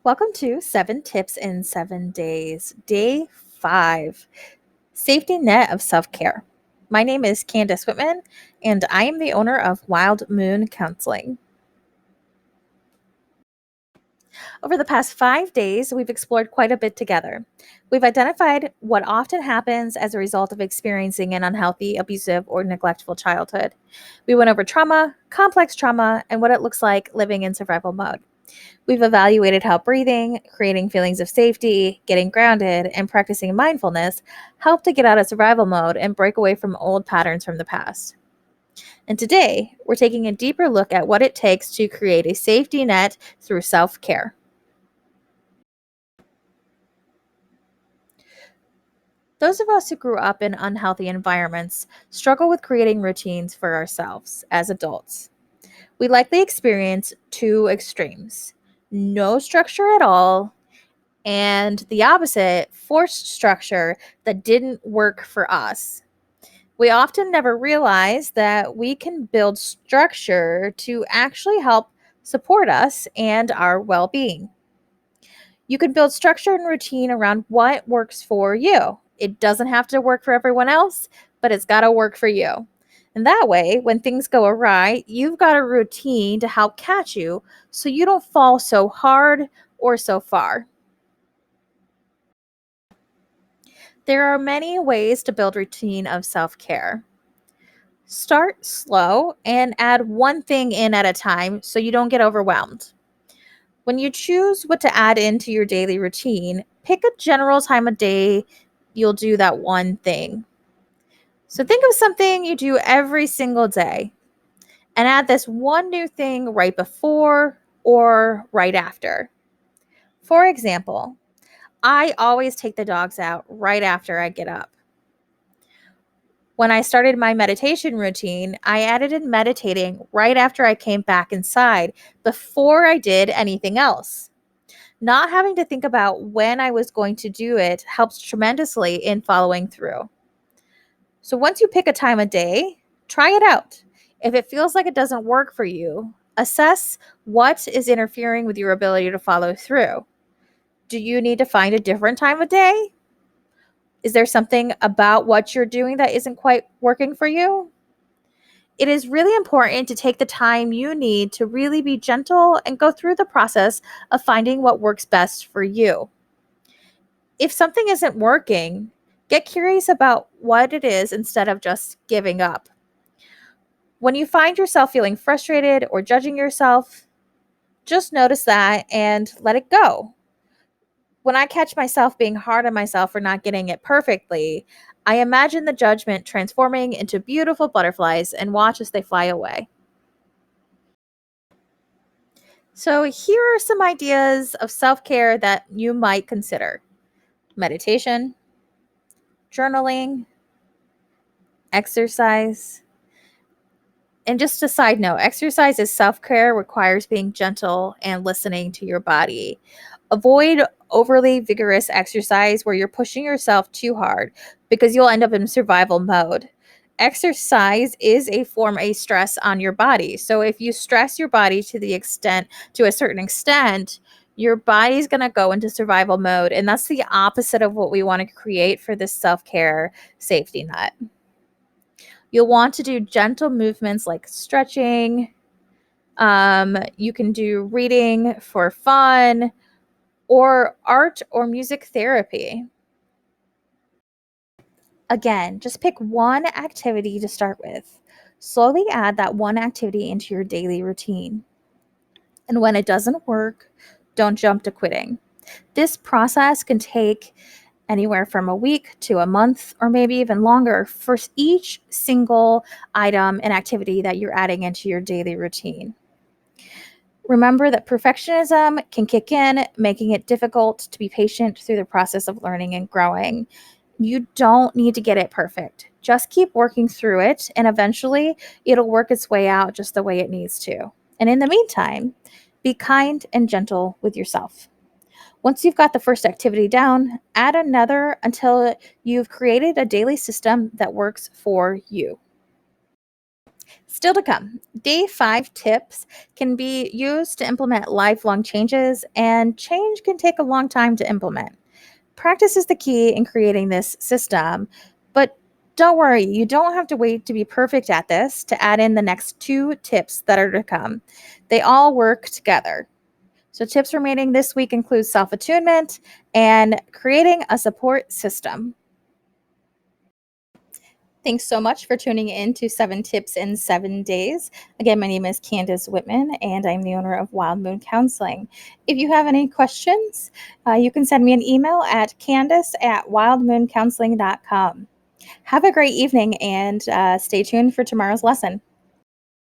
Welcome to 7 Tips in 7 Days, Day 5 Safety Net of Self Care. My name is Candace Whitman, and I am the owner of Wild Moon Counseling. Over the past 5 days, we've explored quite a bit together. We've identified what often happens as a result of experiencing an unhealthy, abusive, or neglectful childhood. We went over trauma, complex trauma, and what it looks like living in survival mode. We've evaluated how breathing, creating feelings of safety, getting grounded, and practicing mindfulness help to get out of survival mode and break away from old patterns from the past. And today, we're taking a deeper look at what it takes to create a safety net through self care. Those of us who grew up in unhealthy environments struggle with creating routines for ourselves as adults. We likely experience two extremes: no structure at all, and the opposite, forced structure that didn't work for us. We often never realize that we can build structure to actually help support us and our well being. You can build structure and routine around what works for you. It doesn't have to work for everyone else, but it's got to work for you. And that way, when things go awry, you've got a routine to help catch you so you don't fall so hard or so far. There are many ways to build routine of self-care. Start slow and add one thing in at a time so you don't get overwhelmed. When you choose what to add into your daily routine, pick a general time of day you'll do that one thing. So think of something you do every single day and add this one new thing right before or right after. For example, I always take the dogs out right after I get up. When I started my meditation routine, I added in meditating right after I came back inside before I did anything else. Not having to think about when I was going to do it helps tremendously in following through. So once you pick a time of day, try it out. If it feels like it doesn't work for you, assess what is interfering with your ability to follow through. Do you need to find a different time of day? Is there something about what you're doing that isn't quite working for you? It is really important to take the time you need to really be gentle and go through the process of finding what works best for you. If something isn't working, get curious about what it is instead of just giving up. When you find yourself feeling frustrated or judging yourself, just notice that and let it go. When I catch myself being hard on myself for not getting it perfectly, I imagine the judgment transforming into beautiful butterflies and watch as they fly away. So, here are some ideas of self care that you might consider: meditation, journaling, exercise. And just a side note, exercise is self care, requires being gentle and listening to your body. Avoid overly vigorous exercise where you're pushing yourself too hard because you'll end up in survival mode. Exercise is a form of stress on your body. So if you stress your body to a certain extent, your body's going to go into survival mode. And that's the opposite of what we want to create for this self care safety net. You'll want to do gentle movements like stretching. You can do reading for fun or art or music therapy. Again, just pick one activity to start with. Slowly add that one activity into your daily routine. And when it doesn't work, don't jump to quitting. This process can take anywhere from a week to a month or maybe even longer for each single item and activity that you're adding into your daily routine. Remember that perfectionism can kick in, making it difficult to be patient through the process of learning and growing. You don't need to get it perfect. Just keep working through it, and eventually it'll work its way out just the way it needs to. And in the meantime, be kind and gentle with yourself. Once you've got the first activity down, add another until you've created a daily system that works for you. Still to come, day 5 tips can be used to implement lifelong changes, and change can take a long time to implement. Practice is the key in creating this system, but don't worry, you don't have to wait to be perfect at this to add in the next 2 tips that are to come. They all work together. So, tips remaining this week include self attunement and creating a support system. Thanks so much for tuning in to 7 Tips in 7 Days. Again, my name is Candace Whitman, and I'm the owner of Wild Moon Counseling. If you have any questions, you can send me an email at candace@wildmooncounseling.com. Have a great evening, and stay tuned for tomorrow's lesson.